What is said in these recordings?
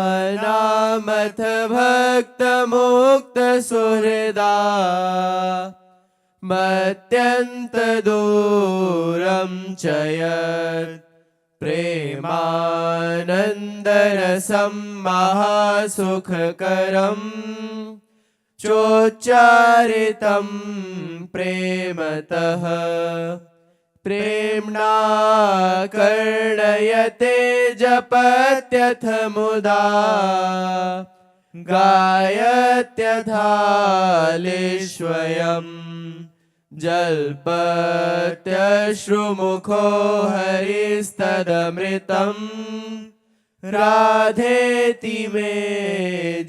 देवानामथ भक्तमुक्तसुहृदा मत्यन्तदूरं च यत् प्रेमानन्दरसं महासुखकरं चोच्चारितं प्रेमतः प्रेम्णा कर्णयते जपत्यथ मुदा गायत्यथालिश्वयम् जल्पत्यश्रुमुखो हरिस्तदमृतम् राधेति मे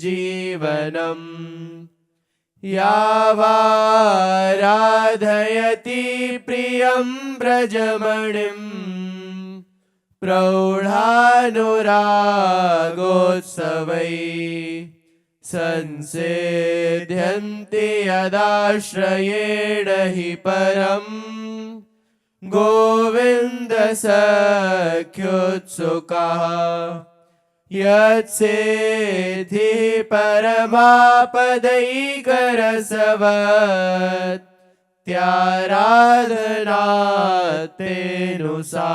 जीवनम् यावाराधयति प्रियं व्रजमणिं प्रौढानुरागोत्सवै संसिध्यन्ति यदाश्रयेण हि परं गोविन्दसख्योत्सुकाः यत्सिद्धि परमापदैकरसवत् त्याराधनात्तेनुसा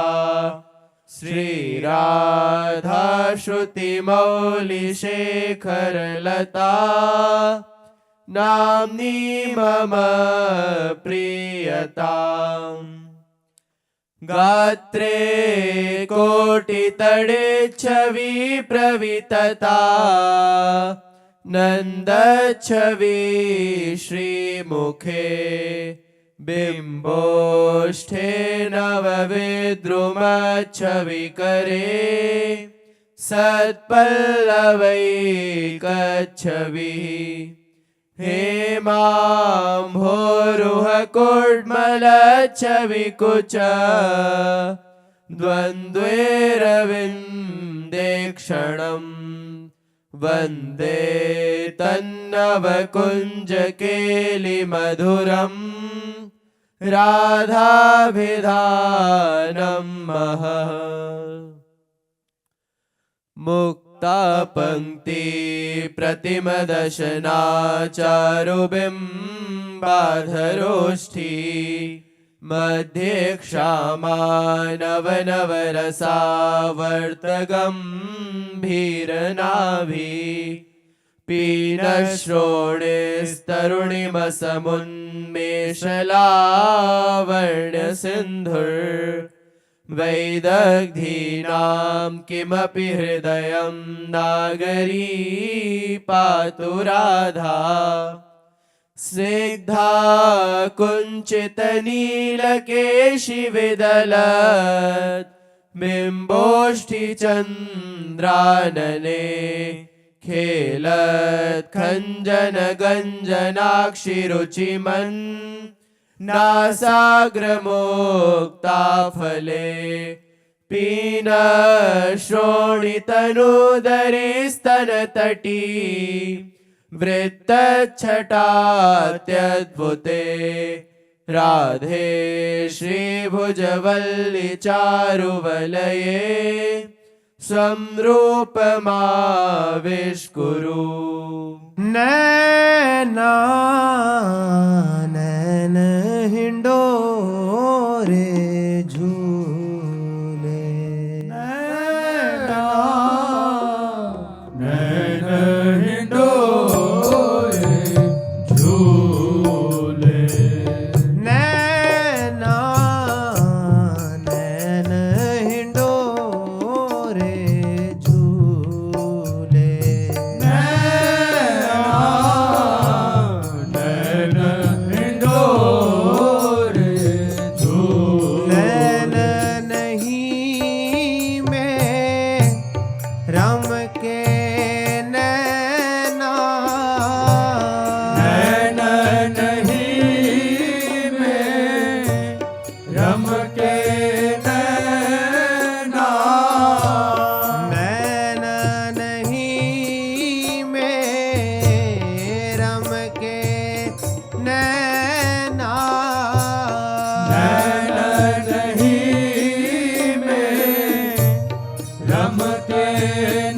श्रीराधा श्रुतिमौलिशेखरलता नाम्नी मम प्रियताम् गात्रे कोटितडिच्छवि प्रवितता नन्दच्छवि श्रीमुखे बिम्बोष्ठे नवविद्रुमच्छविकरे सत्पल्लवैकच्छविः हेमाम्भोरुहकुड्मलच्छविकुच द्वन्द्वेरविन्देक्षणम् वन्दे तन्नवकुञ्जकेलिमधुरम् राधाभिधानं महः मुक्तापङ्क्ति प्रतिमदशनाचारुबिम्बाधरोष्ठी मध्ये क्षामानवनवरसावर्तगम्भीरनाभि पीनश्रोणिस्तरुणिमसमुन्मेषलावण्यसिन्धुर्वैदग्धीनां किमपि हृदयं नागरी पातु राधा स्निग्धा कुञ्चितनीलकेशिविदलत् बिम्बोष्ठिचन्द्रानने खेलत् खञ्जनगञ्जनाक्षिरुचिमन् नासाग्रमुक्ताफले पीनश्रोणितनूदरीस्तनतटी वृत्तच्छटात्यद्भुते राधे श्रीभुजवल्लि चारुवलये स्वं रूपमाविष्कुरु नैना नैन हिंडोरे झूले नैना नैन हिंडोरे झूले नैना नैन हिंडोरे झूले नैन हिंडोरे झूले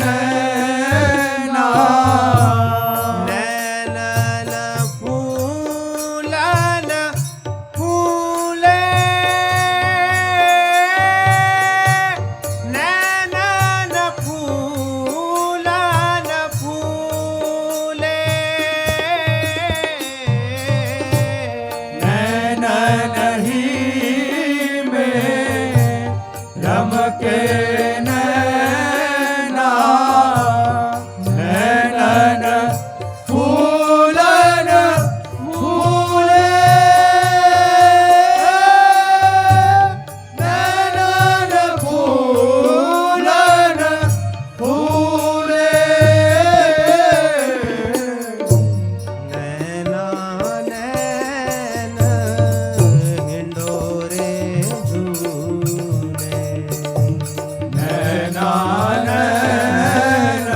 नैना नैनन फूलन फूले नैनन फूलन फूले नैनन ही में रमके नैना नैनन फूलन फूले नैनन फूलन फूले नैना नैन हिंडोरे झूले नैना नैन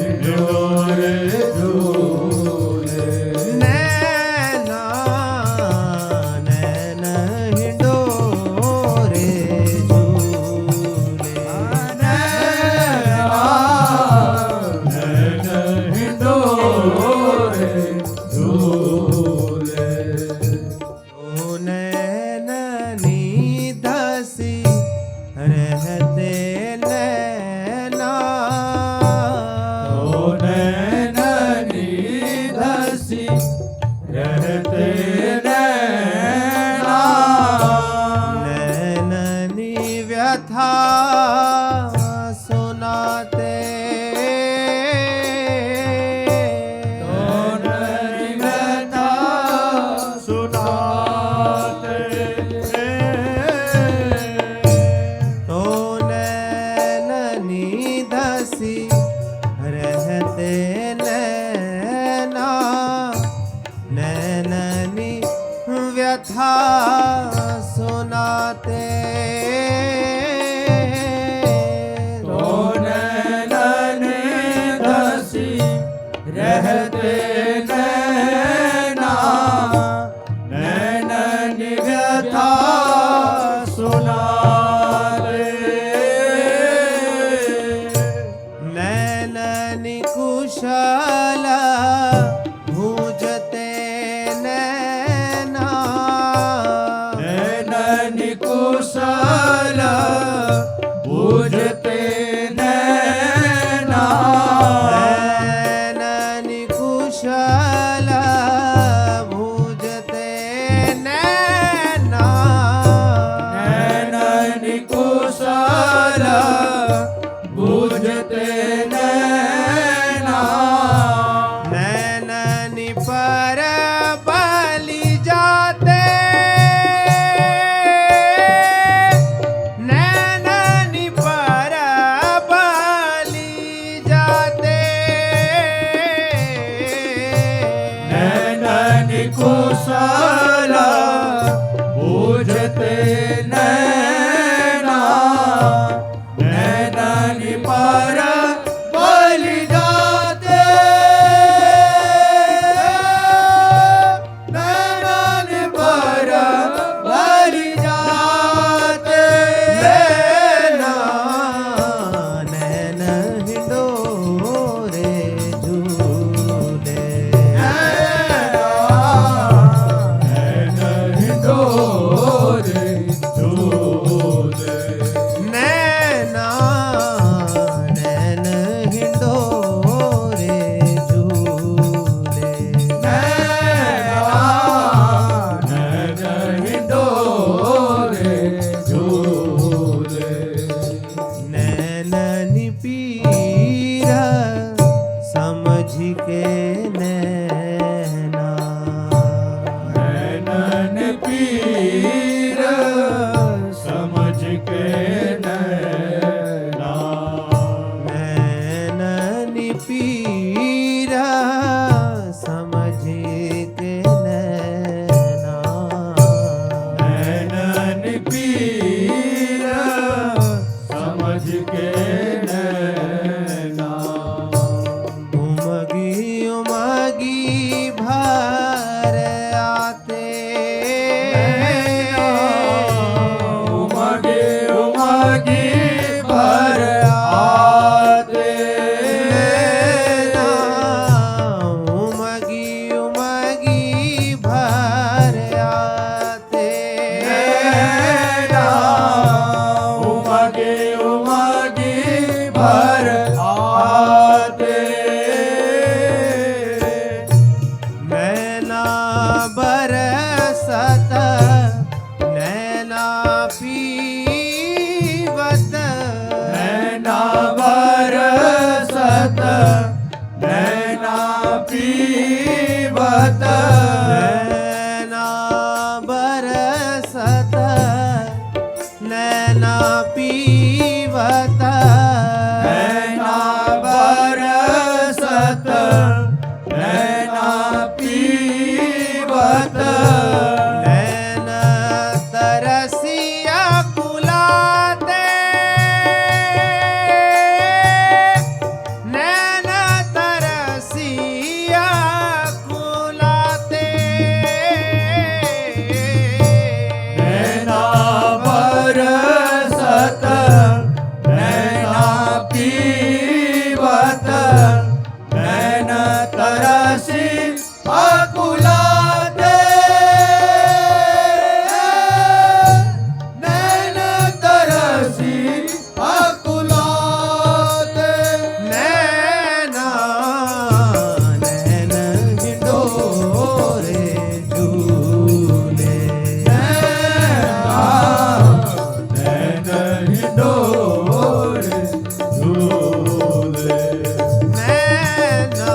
हिंडोरे झूले नैना नैन हिंडोरे झूले नैन हिंडोरे झूले ओ नैननी दसी रहते नैना ओ नैननी धसी रहते नैना नैननी व्यथा सुनाते नैननी व्यथा सुनाते तो नैननी दसी रहते नैना नैननी व्यथा सुनाते तो नैननी धसी रहते नैना नैननी व्यथा सुनाते नैननी कुशल भूजते नैना नैननी कुशल बूझते नैना नैननी कुशल भूजते नैना नैननी कुशल बूझते नैना नैननी पर बलि जाते नैननी पर बलि जाते नैननी कुशल बूझते नैना नैननी पर बलि जाते नैननी पर बलि जाते नैना नैन हिंडोरे झूले नैन हिंडोरे झूले नैना नैन हिंडोरे झूले नैन हिंडोरे झूले नैननी पीर समझ के नैना नैनन पीर समझ के नैना नैननी पीर समझ के नैना नैनन पीर समझ के नैना उमगी भर आते नैना बरसत नैना पीवत नैना बरसत नैना पीवत नैना बरसत नैना पीवत नैना बरसत नैना पीवत नैन तरसिया कुलाते नैन तरसिया कुलाते नैना बरसत नैना पीवत नैन तरसी अकुलाते नैन तरसी अकुलाते नैना नैन हिंडोरे झूले नैन हिंडोरे झूले नैना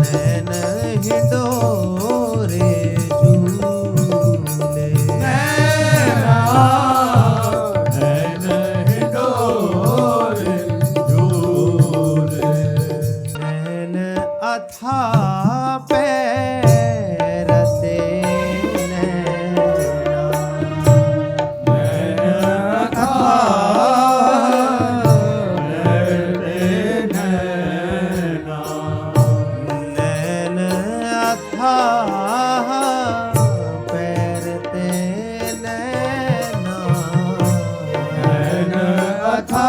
नैन हिंडोरे झूले नैन हिंडोरे झूले नैन अथा पैरते नैना नैन अथा नैना नैन अथा पैरते नैना नैन अथा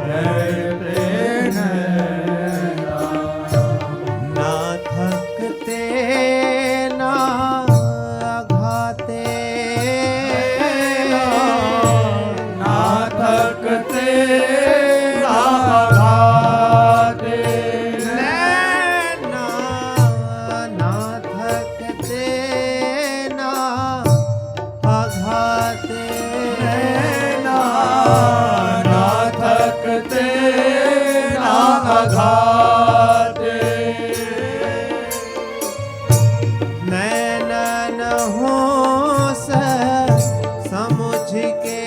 रहते नैना ना थकते ना आघाते ना थकते ना घाते नैना ना थकते ना आघाते नैना ना थकते ना घाते नैनन होश समुझ के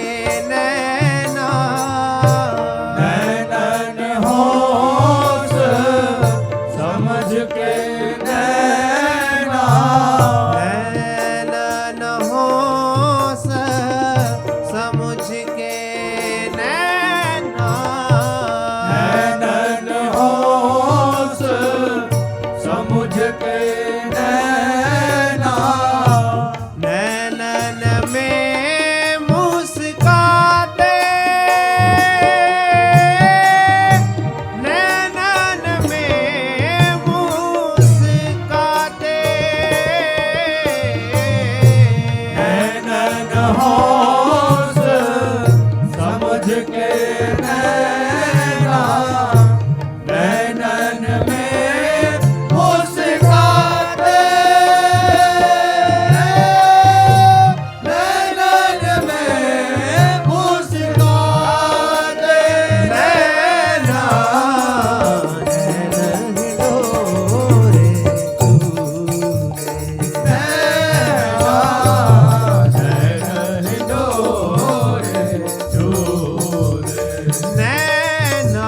नैना नैनन होश समझ के नैना नैनन होश समुझ के नैना नैनन होश समझ के नैना नैनन में मुस्काते नैनन में मुस्काते नैनन होश समझ के नैना नैनन में मुस्काते नैनन में मुस्काते नैना नैन हिंडोरे झूले नैन हिंडोरे झूले नैना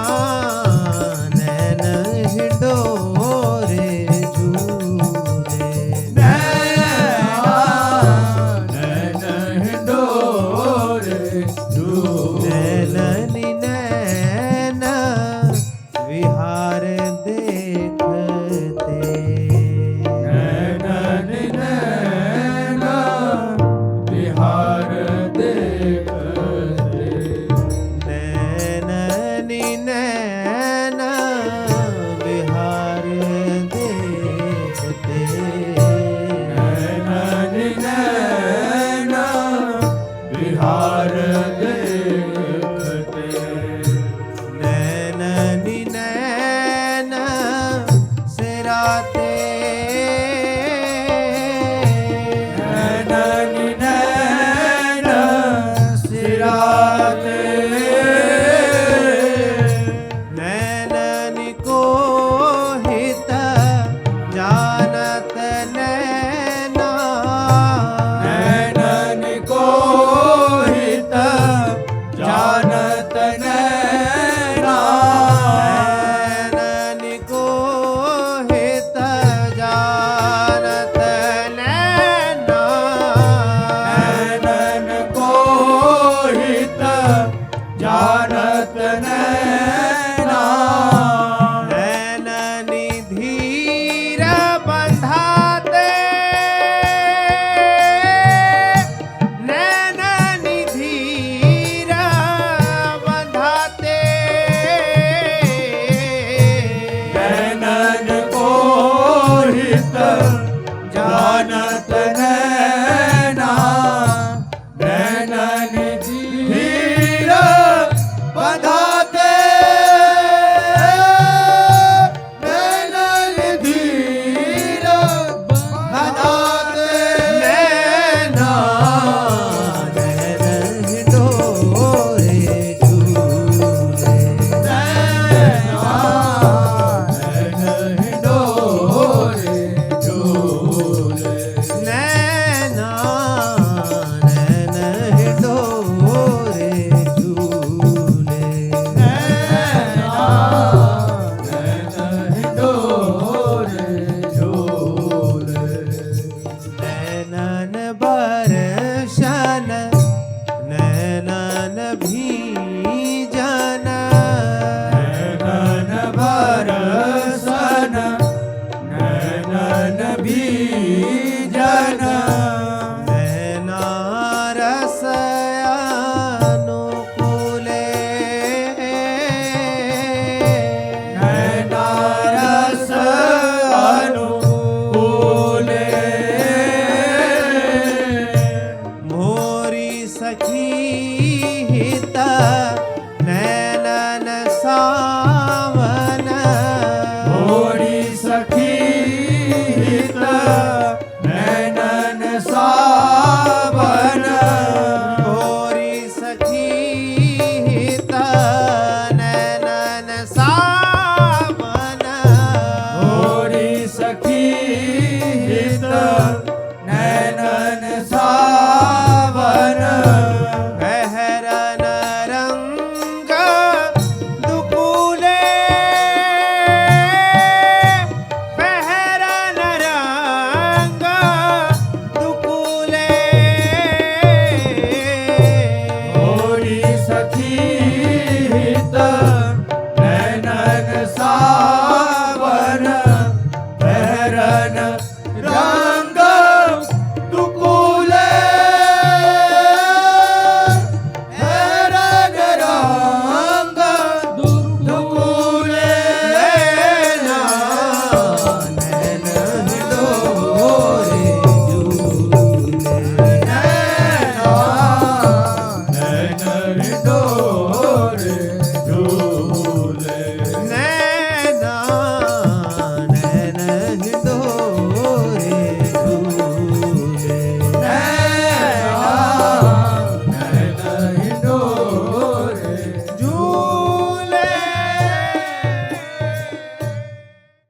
नैन